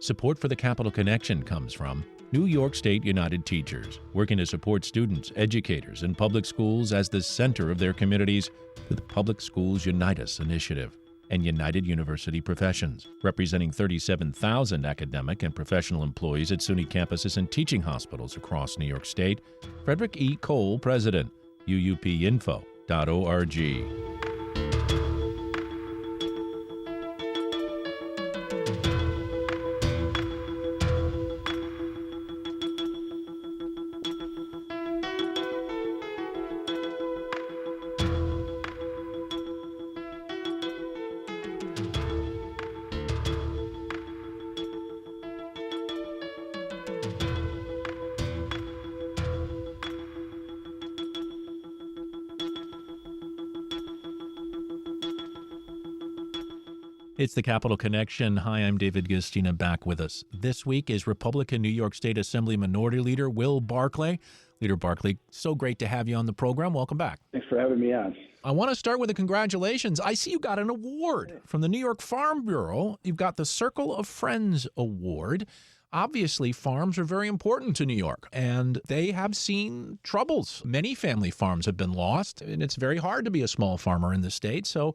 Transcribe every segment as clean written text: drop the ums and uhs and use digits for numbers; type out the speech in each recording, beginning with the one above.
Support for the Capital Connection comes from New York State United Teachers, working to support students, educators, and public schools as the center of their communities through the Public Schools Unite Us initiative, and United University Professions, representing 37,000 academic and professional employees at SUNY campuses and teaching hospitals across New York State. Frederick E. Cole, President, uupinfo.org. It's the Capital Connection. Hi, I'm David Guistina, back with us. This week is Republican New York State Assembly Minority Leader Will Barclay. Leader Barclay, so great to have you on the program. Welcome back. Thanks for having me on. I want to start with a congratulations. I see you got an award from the New York Farm Bureau. You've got the Circle of Friends Award. Obviously, farms are very important to New York, and they have seen troubles. Many family farms have been lost, and it's very hard to be a small farmer in the state. So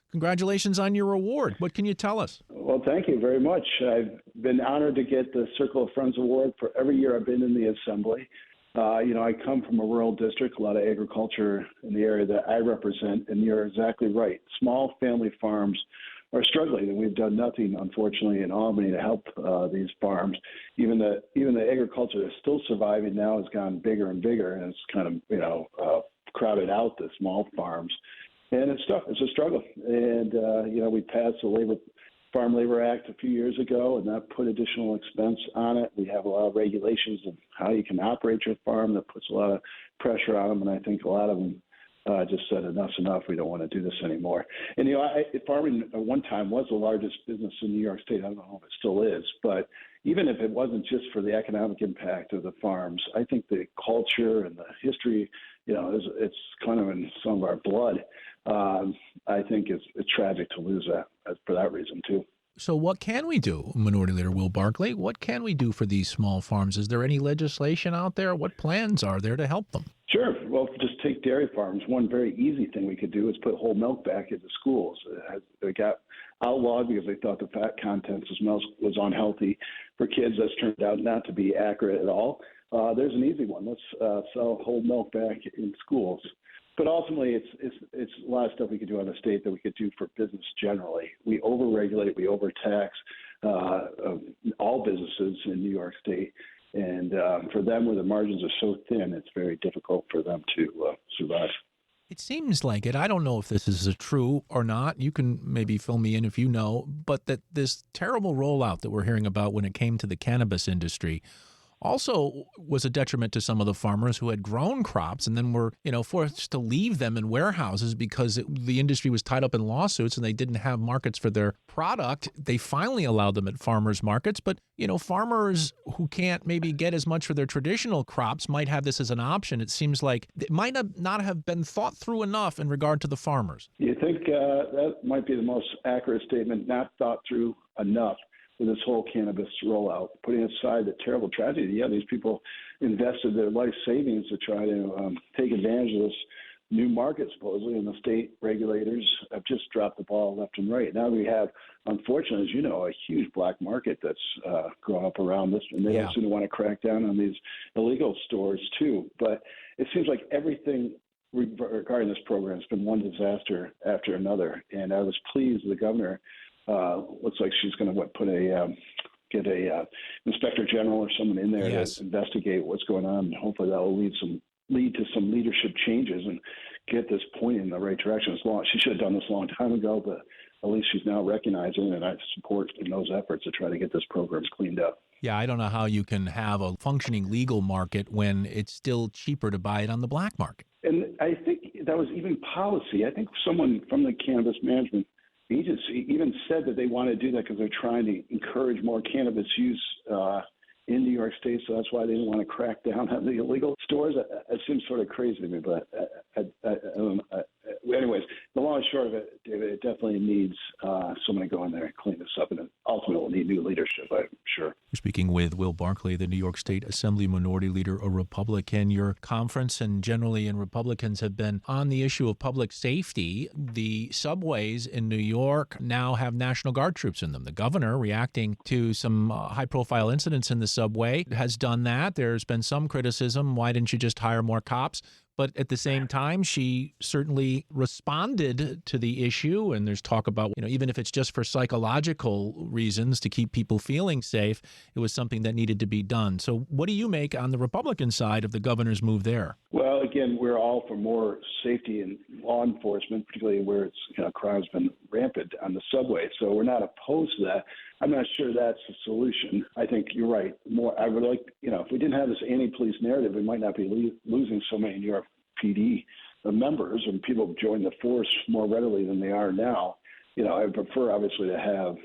congratulations on your award. What can you tell us? Well, thank you very much. I've been honored to get the Circle of Friends Award for every year I've been in the Assembly. I come from a rural district, a lot of agriculture in the area that I represent, and you're exactly right. Small family farms are struggling, and we've done nothing, unfortunately, in Albany to help these farms. Even the agriculture that's still surviving now has gone bigger and bigger, and it's kind of crowded out the small farms. And it's tough. It's a struggle. And, we passed the Farm Labor Act a few years ago, and that put additional expense on it. We have a lot of regulations of how you can operate your farm that puts a lot of pressure on them. And I think a lot of them just said, enough's enough. We don't want to do this anymore. And, farming at one time was the largest business in New York State. I don't know if it still is. But even if it wasn't just for the economic impact of the farms, I think the culture and the history, it's kind of in some of our blood. I think it's tragic to lose that for that reason, too. So what can we do, Minority Leader Will Barclay? What can we do for these small farms? Is there any legislation out there? What plans are there to help them? Sure. Well, just take dairy farms. One very easy thing we could do is put whole milk back into schools. It got outlawed because they thought the fat content was unhealthy for kids. That's turned out not to be accurate at all. There's an easy one. Let's sell whole milk back in schools. But ultimately, it's a lot of stuff we could do on the state that we could do for business generally. We overregulate, we overtax all businesses in New York State. And for them, where the margins are so thin, it's very difficult for them to survive. It seems like it. I don't know if this is true or not. You can maybe fill me in if you know. But that this terrible rollout that we're hearing about when it came to the cannabis industry also was a detriment to some of the farmers who had grown crops and then were, forced to leave them in warehouses because the industry was tied up in lawsuits and they didn't have markets for their product. They finally allowed them at farmers markets, but, farmers who can't maybe get as much for their traditional crops might have this as an option. It seems like it might not have been thought through enough in regard to the farmers. You think that might be the most accurate statement, not thought through enough. With this whole cannabis rollout, putting aside the terrible tragedy. Yeah, these people invested their life savings to try to take advantage of this new market, supposedly, and the state regulators have just dropped the ball left and right. Now we have, unfortunately, as you know, a huge black market that's grown up around this, and they don't seem to want to crack down on these illegal stores, too. But it seems like everything regarding this program has been one disaster after another, and I was pleased the governor looks like she's going to get a inspector general or someone in there to investigate what's going on. Hopefully that will lead to some leadership changes and get this point in the right direction. She should have done this a long time ago, but at least she's now recognizing, and I support in those efforts to try to get this program cleaned up. Yeah, I don't know how you can have a functioning legal market when it's still cheaper to buy it on the black market. And I think that was even policy. I think someone from the cannabis management agency even said that they want to do that because they're trying to encourage more cannabis use in New York State, so that's why they didn't want to crack down on the illegal stores. It seems sort of crazy to me, but anyways, the long and short of it, David, it definitely needs someone to go in there and clean this up, and it ultimately will need new leadership, I'm sure. We're speaking with Will Barclay, the New York State Assembly Minority Leader, a Republican. Your conference and generally in Republicans have been on the issue of public safety. The subways in New York now have National Guard troops in them. The governor, reacting to some high-profile incidents in the subway, has done that. There's been some criticism. Why didn't you just hire more cops? But at the same time, she certainly responded to the issue. And there's talk about, even if it's just for psychological reasons to keep people feeling safe, it was something that needed to be done. So what do you make on the Republican side of the governor's move there? Well, again, we're all for more safety in law enforcement, particularly where crime's been rampant on the subway. So we're not opposed to that. I'm not sure that's the solution. I think you're right. I would like, if we didn't have this anti-police narrative, we might not be losing so many New York PD members and people join the force more readily than they are now. I would prefer, obviously, to have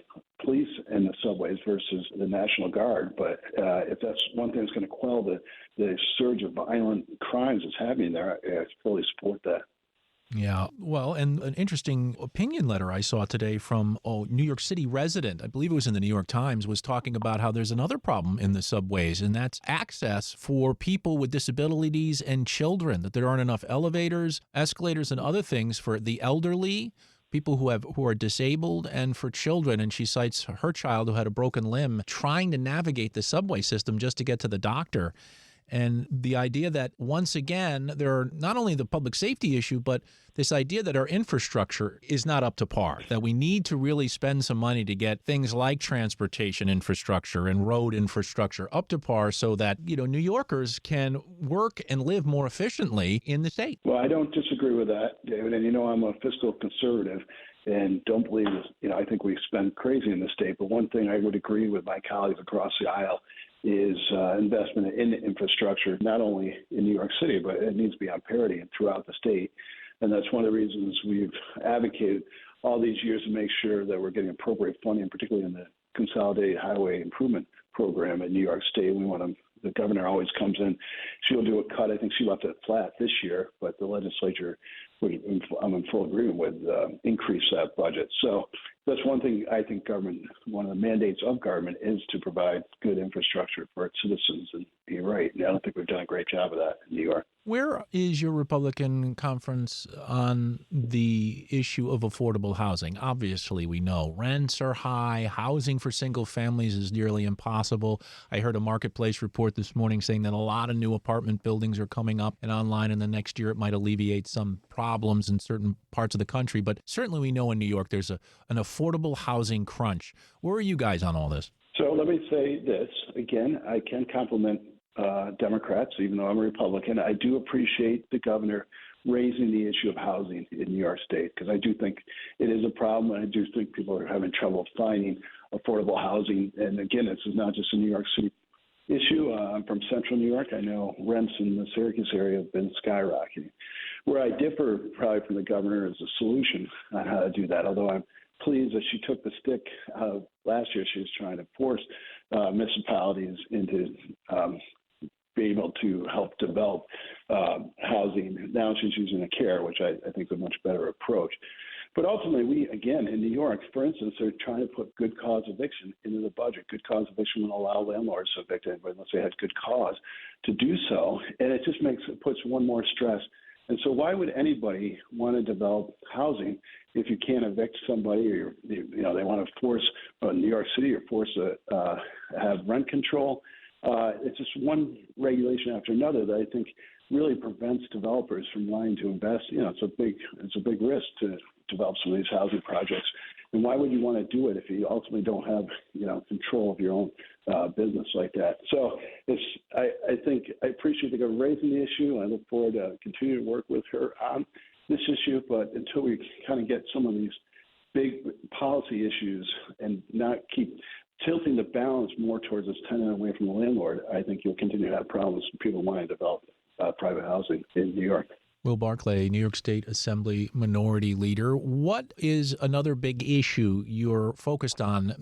police in the subways versus the National Guard. But if that's one thing that's going to quell the surge of violent crimes that's happening there, I fully support that. Yeah. Well, and an interesting opinion letter I saw today from a New York City resident, I believe it was in the New York Times, was talking about how there's another problem in the subways, and that's access for people with disabilities and children, that there aren't enough elevators, escalators, and other things for the elderly, people who are disabled, and for children. And she cites her child who had a broken limb trying to navigate the subway system just to get to the doctor. And the idea that, once again, there are not only the public safety issue, but this idea that our infrastructure is not up to par, that we need to really spend some money to get things like transportation infrastructure and road infrastructure up to par so that, New Yorkers can work and live more efficiently in the state. Well, I don't disagree with that, David. And, I'm a fiscal conservative and don't believe, I think we spend crazy in the state. But one thing I would agree with my colleagues across the aisle is investment in infrastructure, not only in New York City, but it needs to be on parity throughout the state. And that's one of the reasons we've advocated all these years to make sure that we're getting appropriate funding, particularly in the Consolidated Highway Improvement Program in New York State. The governor always comes in, she'll do a cut. I think she left it flat this year, but the legislature, I'm in full agreement with, increase that budget. So that's one thing I think one of the mandates of government is to provide good infrastructure for its citizens. And you're right, I don't think we've done a great job of that in New York. Where is your Republican conference on the issue of affordable housing? Obviously, we know rents are high. Housing for single families is nearly impossible. I heard a marketplace report this morning saying that a lot of new apartment buildings are coming up and online in the next year. It might alleviate some problems in certain parts of the country. But certainly we know in New York there's an affordable housing crunch. Where are you guys on all this? So let me say this. Again, I can compliment Democrats, even though I'm a Republican. I do appreciate the governor raising the issue of housing in New York State, because I do think it is a problem, and I do think people are having trouble finding affordable housing. And again, this is not just a New York City issue. I'm from central New York. I know rents in the Syracuse area have been skyrocketing. Where I differ probably from the governor is a solution on how to do that, although I'm pleased that she took the stick last year. She was trying to force municipalities into being able to help develop housing. Now she's using a CARE, which I think is a much better approach. But ultimately, we, again, in New York, for instance, are trying to put good cause eviction into the budget. Good cause eviction will allow landlords to evict anybody unless they had good cause to do so. And it just puts one more stress. And so why would anybody want to develop housing if you can't evict somebody, or they want to force New York City or force to have rent control? It's just one regulation after another that I think really prevents developers from wanting to invest. It's a big risk to develop some of these housing projects. And why would you want to do it if you ultimately don't have, control of your own business like that? So I think I appreciate the government raising the issue. I look forward to continuing to work with her on this issue. But until we kind of get some of these big policy issues and not keep tilting the balance more towards this tenant away from the landlord, I think you'll continue to have problems with people wanting to develop private housing in New York. Will Barclay, New York State Assembly Minority Leader. What is another big issue you're focused on?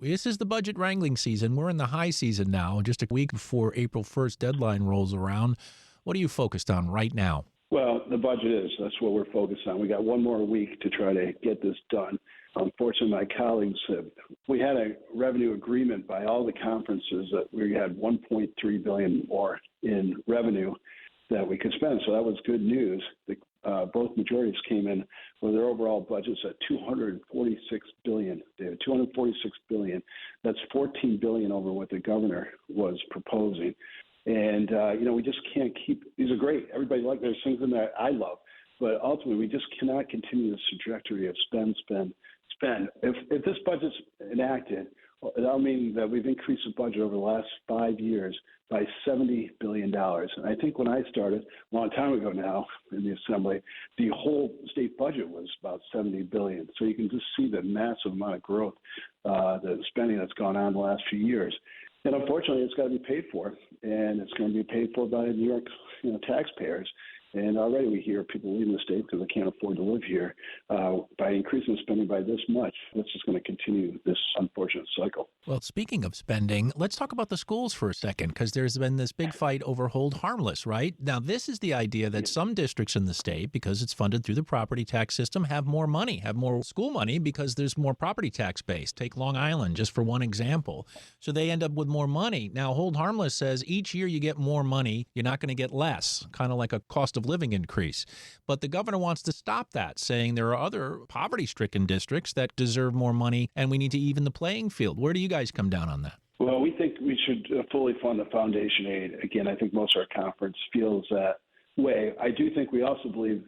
This is the budget wrangling season. We're in the high season now, just a week before April 1st deadline rolls around. What are you focused on right now? Well, the budget is. That's what we're focused on. We got one more week to try to get this done. Unfortunately, my colleagues we had a revenue agreement by all the conferences that we had 1.3 billion more in revenue that we could spend. So that was good news. Both majorities came in with their overall budgets at 246 billion. David, 246 billion. That's 14 billion over what the governor was proposing. And we just can't keep. These are great. Everybody like there's things in there I love, but ultimately we just cannot continue this trajectory of spend. If this budget's enacted, that'll mean that we've increased the budget over the last 5 years by $70 billion. And I think when I started a long time ago now in the Assembly, the whole state budget was about $70 billion. So you can just see the massive amount of growth, the spending that's gone on the last few years. And unfortunately, it's got to be paid for, and it's going to be paid for by New York, taxpayers. And already we hear people leaving the state because they can't afford to live here. By increasing spending by this much, it's just going to continue this unfortunate cycle. Well, speaking of spending, let's talk about the schools for a second, because there's been this big fight over hold harmless, right? Now, this is the idea that some districts in the state, because it's funded through the property tax system, have more money, have more school money because there's more property tax base. Take Long Island, just for one example. So they end up with more money. Now, hold harmless says each year you get more money, you're not going to get less, kind of like a cost of living increase. But the governor wants to stop that, saying there are other poverty-stricken districts that deserve more money, and we need to even the playing field. Where do you guys come down on that? Well, we think we should fully fund the foundation aid. Again, I think most of our conference feels that way. I do think we also believe,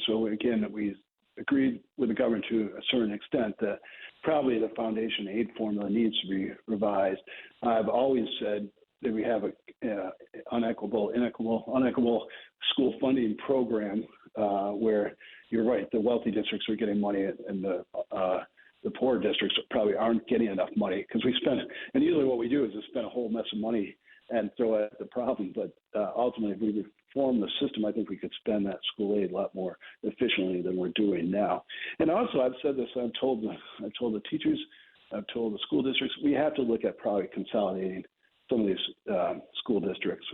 so again, that we agreed with the government to a certain extent that probably the foundation aid formula needs to be revised. I've always said that we have a unequitable school funding program where you're right, the wealthy districts are getting money and the poor districts probably aren't getting enough money because we spend, and usually what we do is just spend a whole mess of money and throw it at the problem. But ultimately, if we reform the system, I think we could spend that school aid a lot more efficiently than we're doing now. And also, I've said this, I've told the teachers, I've told the school districts, we have to look at probably consolidating some of these school districts.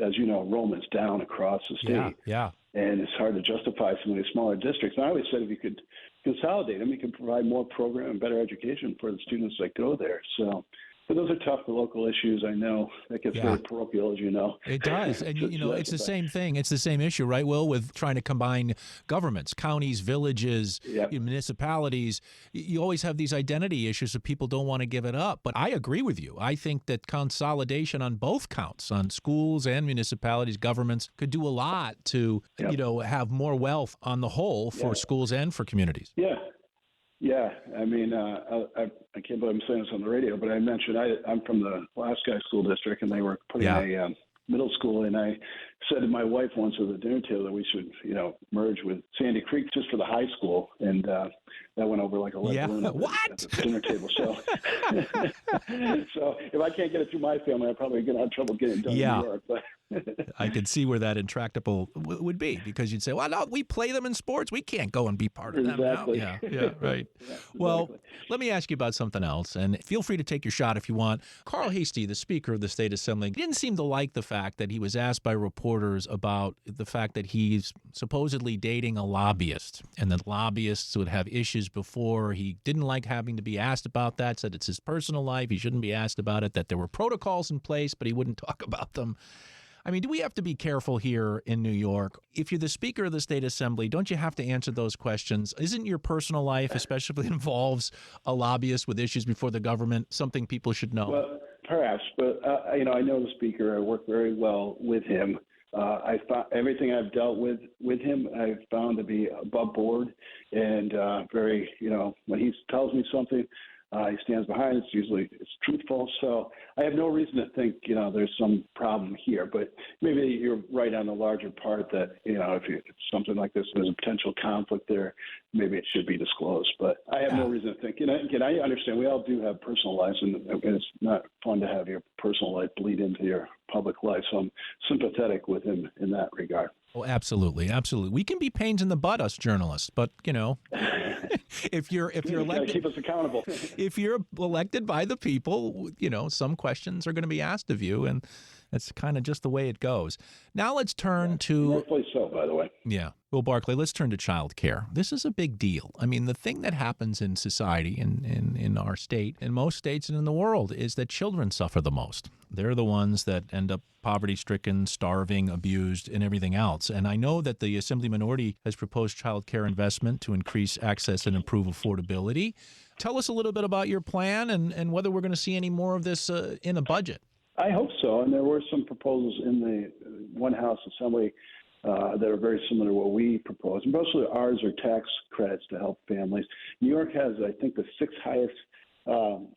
As you know, enrollment's down across the state. Yeah. And it's hard to justify some of these smaller districts. And I always said if you could consolidate them, you can provide more program and better education for the students that go there. So, but those are tough, the local issues. I know that gets very parochial, as you know. It does. And, it's the same thing. It's the same issue, right, Will, with trying to combine governments, counties, villages, municipalities. You always have these identity issues that people don't want to give it up. But I agree with you. I think that consolidation on both counts, on schools and municipalities, governments, could do a lot to, have more wealth on the whole for schools and for communities. Yeah, I mean, I can't believe I'm saying this on the radio, but I mentioned I'm from the Alaska School District, and they were putting a middle school, and I said to my wife once at the dinner table that we should, merge with Sandy Creek just for the high school, and that went over like a lead balloon at the dinner table. So, so if I can't get it through my family, I'm probably going to have trouble getting it done in New York. But I could see where that intractable would be, because you'd say, well, no, we play them in sports. We can't go and be part of them now. Yeah, right. Well, let me ask you about something else, and feel free to take your shot if you want. Carl Heastie, the Speaker of the State Assembly, didn't seem to like the fact that he was asked by reporters about the fact that he's supposedly dating a lobbyist, and that lobbyists would have issues before. He didn't like having to be asked about that, said it's his personal life, he shouldn't be asked about it, that there were protocols in place, but he wouldn't talk about them. I mean, do we have to be careful here in New York? If you're the Speaker of the State Assembly, don't you have to answer those questions? Isn't your personal life, especially if it involves a lobbyist with issues before the government, something people should know? Well, perhaps, but I know the Speaker. I work very well with him. I found everything I've dealt with him, I've found to be above board and very, when he tells me something, he stands behind it. It's truthful. So I have no reason to think, there's some problem here. But maybe you're right on the larger part that, if something like this, there's a potential conflict there, maybe it should be disclosed. But I have no reason to think. Again, I understand we all do have personal lives, and it's not fun to have your personal life bleed into your public life. So I'm sympathetic with him in that regard. Oh, absolutely, absolutely. We can be pains in the butt, us journalists, but if you're elected, keep us accountable. If you're elected by the people, some questions are going to be asked of you, and That's kind of just the way it goes. Now let's turn to Rightfully so, by the way. yeah. Bill Barclay, let's turn to child care. This is a big deal. I mean, the thing that happens in society, in our state, in most states and in the world, is that children suffer the most. They're the ones that end up poverty-stricken, starving, abused, and everything else. And I know that the Assembly minority has proposed child care investment to increase access and improve affordability. Tell us a little bit about your plan and whether we're going to see any more of this in the budget. I hope so. And there were some proposals in the one House Assembly that are very similar to what we propose. And mostly ours are tax credits to help families. New York has, I think, the sixth highest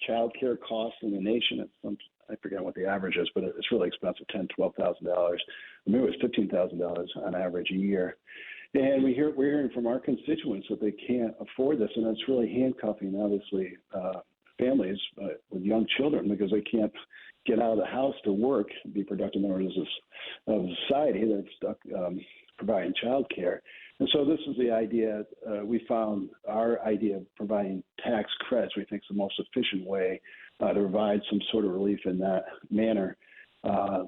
child care costs in the nation. I forget what the average is, but it's really expensive, $10,000, $12,000. Maybe it was $15,000 on average a year. And we're hearing from our constituents that they can't afford this, and it's really handcuffing, obviously, families with young children because they can't get out of the house to work, be productive members of society. They're stuck providing child care. And so this is the idea. We found our idea of providing tax credits, we think, is the most efficient way to provide some sort of relief in that manner. I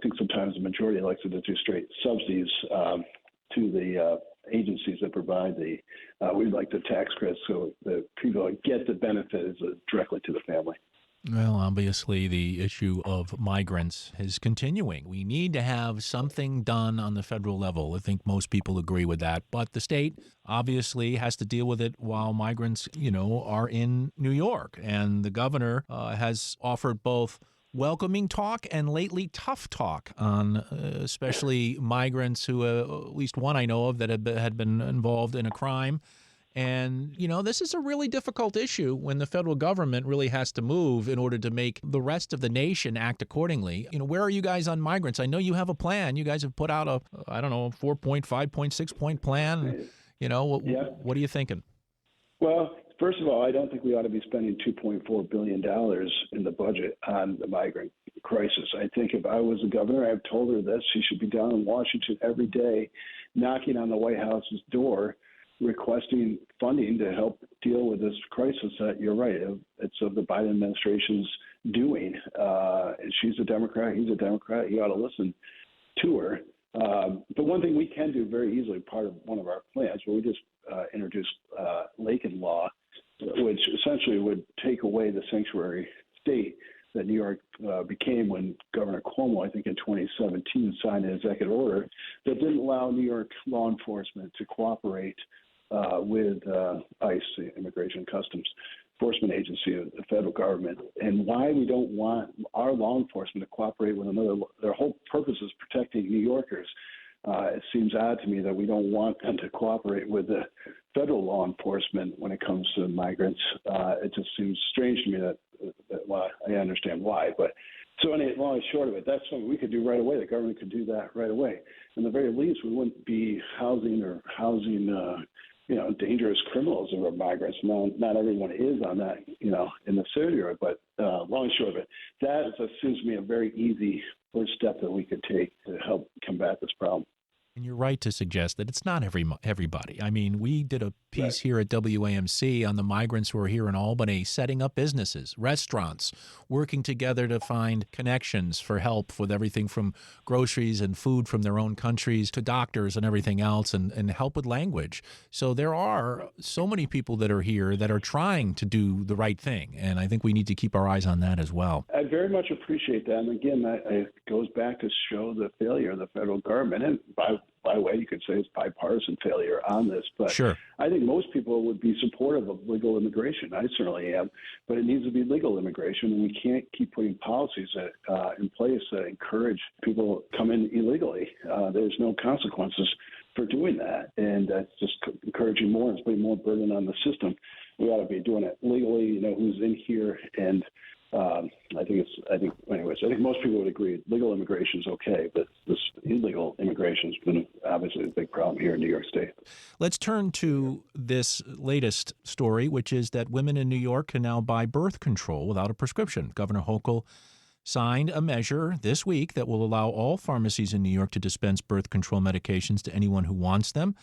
think sometimes the majority likes to do straight subsidies to the agencies that provide we'd like the tax credits so that people get the benefit directly to the family. Well, obviously, the issue of migrants is continuing. We need to have something done on the federal level. I think most people agree with that. But the state obviously has to deal with it while migrants, are in New York. And the governor has offered both welcoming talk and lately tough talk on especially migrants who, at least one I know of, that had been involved in a crime. And, this is a really difficult issue when the federal government really has to move in order to make the rest of the nation act accordingly. Where are you guys on migrants? I know you have a plan. You guys have put out a 4-point, 5-point, 6-point plan. What are you thinking? Well, first of all, I don't think we ought to be spending $2.4 billion in the budget on the migrant crisis. I think if I was the governor, I've told her this, she should be down in Washington every day, knocking on the White House's door, requesting funding to help deal with this crisis that you're right, it's of the Biden administration's doing. And she's a Democrat, he's a Democrat, you ought to listen to her. But one thing we can do very easily, part of one of our plans, where we just introduced Laken Law, which essentially would take away the sanctuary state that New York became when Governor Cuomo, I think in 2017, signed an executive order that didn't allow New York law enforcement to cooperate with ICE, the Immigration and Customs Enforcement Agency of the federal government, and why we don't want our law enforcement to cooperate with another. Their whole purpose is protecting New Yorkers. It seems odd to me that we don't want them to cooperate with the federal law enforcement when it comes to migrants. It just seems strange to me that well, I understand why, but so any long and short of it, that's something we could do right away. The government could do that right away. In the very least, we wouldn't be housing dangerous criminals who are migrants. Not everyone is on that, in the city, but long and short of it, that seems to me a very easy first step that we could take to help combat this problem. And you're right to suggest that it's not everybody. I mean, we did a piece here at WAMC on the migrants who are here in Albany setting up businesses, restaurants, working together to find connections for help with everything from groceries and food from their own countries to doctors and everything else, and help with language. So there are so many people that are here that are trying to do the right thing. And I think we need to keep our eyes on that as well. I very much appreciate that. And again, it goes back to show the failure of the federal government. And by the way, you could say it's bipartisan failure on this, but sure. I think most people would be supportive of legal immigration. I certainly am, but it needs to be legal immigration, and we can't keep putting policies in place that encourage people to come in illegally. There's no consequences for doing that, and that's just encouraging more and putting more burden on the system. We ought to be doing it legally, who's in here, and I think most people would agree legal immigration is okay, but this illegal immigration has been obviously a big problem here in New York State. Let's turn to this latest story, which is that women in New York can now buy birth control without a prescription. Governor Hochul signed a measure this week that will allow all pharmacies in New York to dispense birth control medications to anyone who wants them.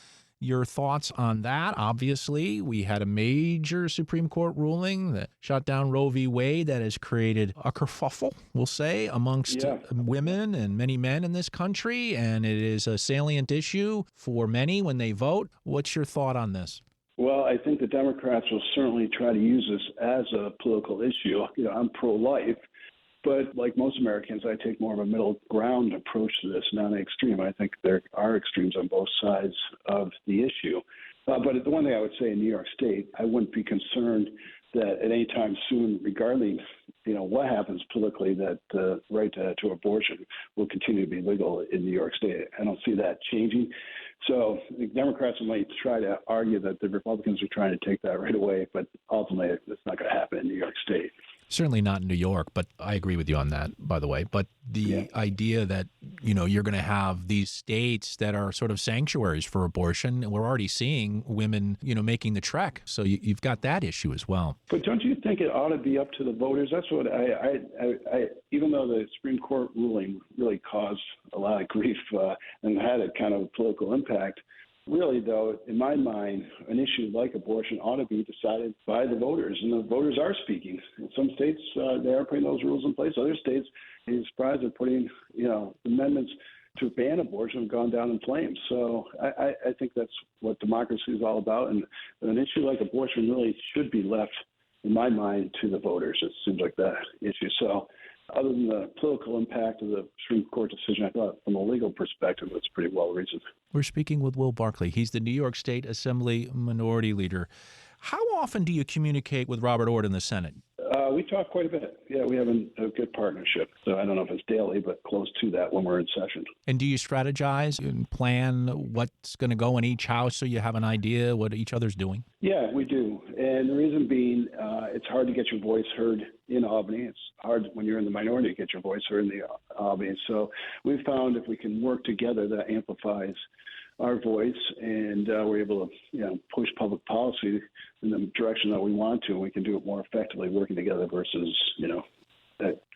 Your thoughts on that? Obviously, we had a major Supreme Court ruling that shut down Roe v. Wade that has created a kerfuffle, we'll say, amongst women and many men in this country, and it is a salient issue for many when they vote. What's your thought on this? Well, I think the Democrats will certainly try to use this as a political issue. I'm pro-life, but like most Americans, I take more of a middle ground approach to this, not an extreme. I think there are extremes on both sides of the issue. But the one thing I would say in New York State, I wouldn't be concerned that at any time soon, regarding what happens politically, that the right to abortion will continue to be legal in New York State. I don't see that changing. So the Democrats might try to argue that the Republicans are trying to take that right away, but ultimately it's not going to happen in New York State. Certainly not in New York, but I agree with you on that, by the way. But the idea that, you're going to have these states that are sort of sanctuaries for abortion, and we're already seeing women, making the trek. So you've got that issue as well. But don't you think it ought to be up to the voters? That's what I even though the Supreme Court ruling really caused a lot of grief and had a kind of political impact, really, though, in my mind, an issue like abortion ought to be decided by the voters, and the voters are speaking. In some states, they are putting those rules in place. Other states, I'm surprised they're putting, amendments to ban abortion have gone down in flames. So I think that's what democracy is all about, and an issue like abortion really should be left, in my mind, to the voters. It seems like that issue. So other than the political impact of the Supreme Court decision, I thought from a legal perspective, it's pretty well reasoned. We're speaking with Will Barkley. He's the New York State Assembly Minority Leader. How often do you communicate with Robert Ord in the Senate? We talk quite a bit. Yeah, we have a good partnership. So I don't know if it's daily, but close to that when we're in session. And do you strategize and plan what's going to go in each house so you have an idea what each other's doing? Yeah, we do. And the reason being, it's hard to get your voice heard in Albany. It's hard when you're in the minority to get your voice heard in Albany. So we've found if we can work together, that amplifies our voice, and we're able to push public policy in the direction that we want to, and we can do it more effectively working together versus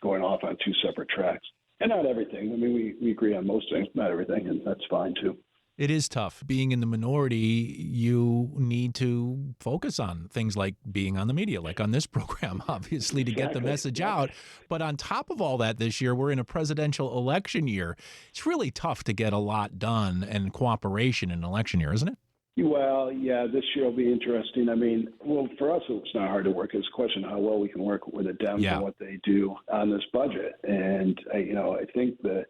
going off on two separate tracks. And not everything. I mean, we agree on most things, not everything, and that's fine too. It is tough. Being in the minority, you need to focus on things like being on the media, like on this program, obviously, to get the message out. But on top of all that, this year, we're in a presidential election year. It's really tough to get a lot done and cooperation in an election year, isn't it? Well, yeah, this year will be interesting. I mean, well, for us, it's not hard to work. It's a question of how well we can work with the Dems and what they do on this budget. And, I think the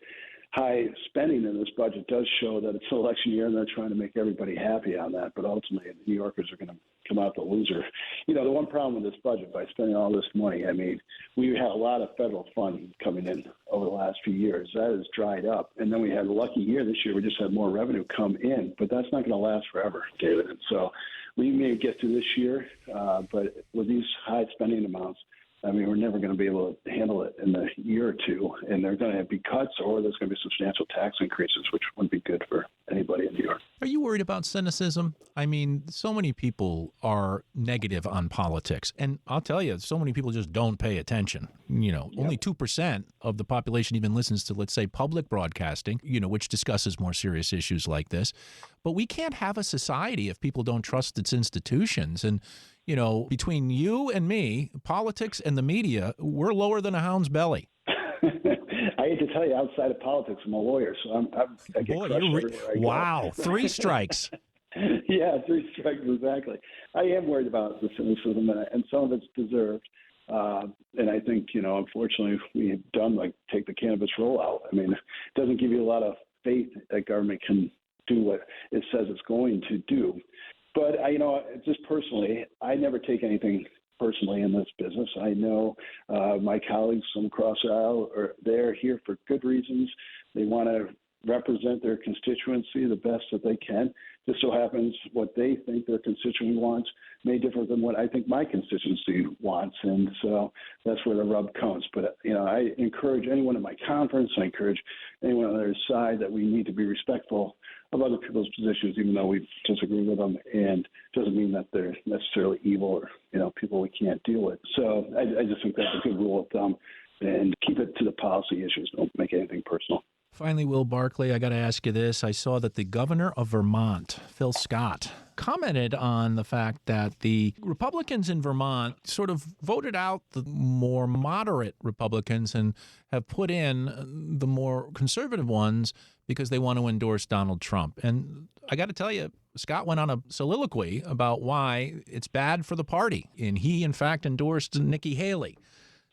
high spending in this budget does show that it's an election year, and they're trying to make everybody happy on that. But ultimately, New Yorkers are going to come out the loser. The one problem with this budget, by spending all this money, I mean, we had a lot of federal funding coming in over the last few years. That has dried up. And then we had a lucky year this year. We just had more revenue come in. But that's not going to last forever, David. And so we may get through this year, but with these high spending amounts, I mean, we're never going to be able to handle it in a year or two, and there are going to be cuts or there's going to be substantial tax increases, which wouldn't be good for anybody in New York. Are you worried about cynicism? I mean, so many people are negative on politics, and I'll tell you, so many people just don't pay attention. Only 2% of the population even listens to, let's say, public broadcasting, which discusses more serious issues like this. But we can't have a society if people don't trust its institutions. And between you and me, politics and the media, we're lower than a hound's belly. I hate to tell you, outside of politics, I'm a lawyer, so I get crushed everywhere I go. Wow, 3 strikes. Yeah, 3 strikes, exactly. I am worried about the cynicism, and some of it's deserved. And I think, unfortunately, we've done take the cannabis rollout. I mean, it doesn't give you a lot of faith that government can do what it says it's going to do. But, just personally, I never take anything personally in this business. I know my colleagues from across the aisle they're here for good reasons. They want to represent their constituency the best that they can. Just so happens what they think their constituency wants may differ than what I think my constituency wants. And so that's where the rub comes. But, I encourage anyone at my conference, I encourage anyone on the other side that we need to be respectful of other people's positions, even though we disagree with them. And it doesn't mean that they're necessarily evil or, people we can't deal with. So I just think that's a good rule of thumb. And keep it to the policy issues. Don't make anything personal. Finally, Will Barkley, I got to ask you this. I saw that the governor of Vermont, Phil Scott, commented on the fact that the Republicans in Vermont sort of voted out the more moderate Republicans and have put in the more conservative ones because they want to endorse Donald Trump. And I got to tell you, Scott went on a soliloquy about why it's bad for the party. And he, in fact, endorsed Nikki Haley.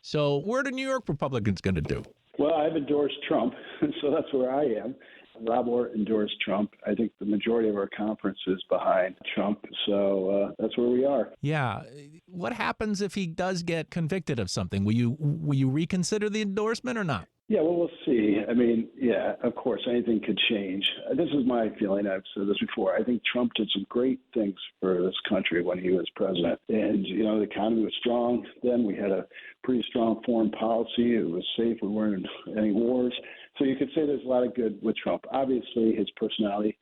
So what are the New York Republicans going to do? Well, I've endorsed Trump, so that's where I am. Rob Orr endorsed Trump. I think the majority of our conference is behind Trump, so that's where we are. Yeah. What happens if he does get convicted of something? Will you reconsider the endorsement or not? Yeah, well, we'll see. I mean, yeah, of course, anything could change. This is my feeling. I've said this before. I think Trump did some great things for this country when he was president. And, you know, the economy was strong then. We had a pretty strong foreign policy. It was safe. We weren't in any wars. So you could say there's a lot of good with Trump. Obviously, his personality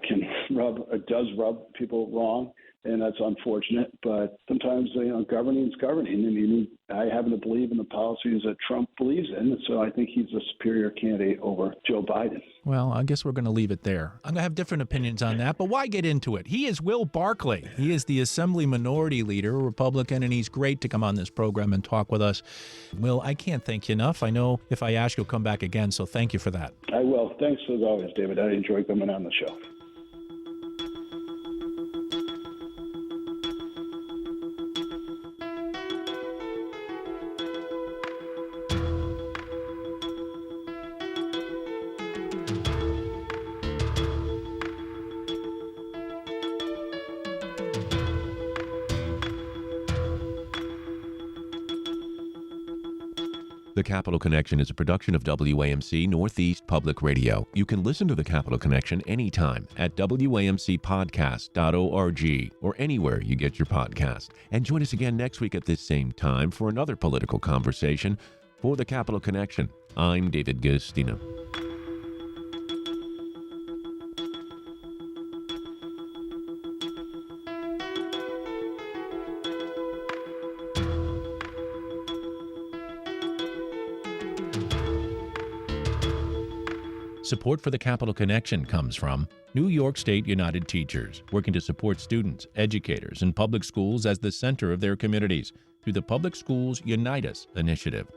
does rub people wrong, and that's unfortunate. But sometimes, governing is governing, and I happen to believe in the policies that Trump believes in. So I think he's a superior candidate over Joe Biden. Well, I guess we're going to leave it there. I'm going to have different opinions on that, but why get into it? He is Will Barkley. He is the Assembly Minority Leader, a Republican, and he's great to come on this program and talk with us. Will, I can't thank you enough. I know if I ask, you'll come back again, so thank you for that. I will. Thanks as always, David. I enjoy coming on the show. The Capital Connection is a production of WAMC Northeast Public Radio. You can listen to The Capital Connection anytime at WAMCpodcast.org or anywhere you get your podcast. And join us again next week at this same time for another political conversation. For The Capital Connection, I'm David Guistina. Support for the Capital Connection comes from New York State United Teachers, working to support students, educators, and public schools as the center of their communities through the Public Schools Unite Us initiative.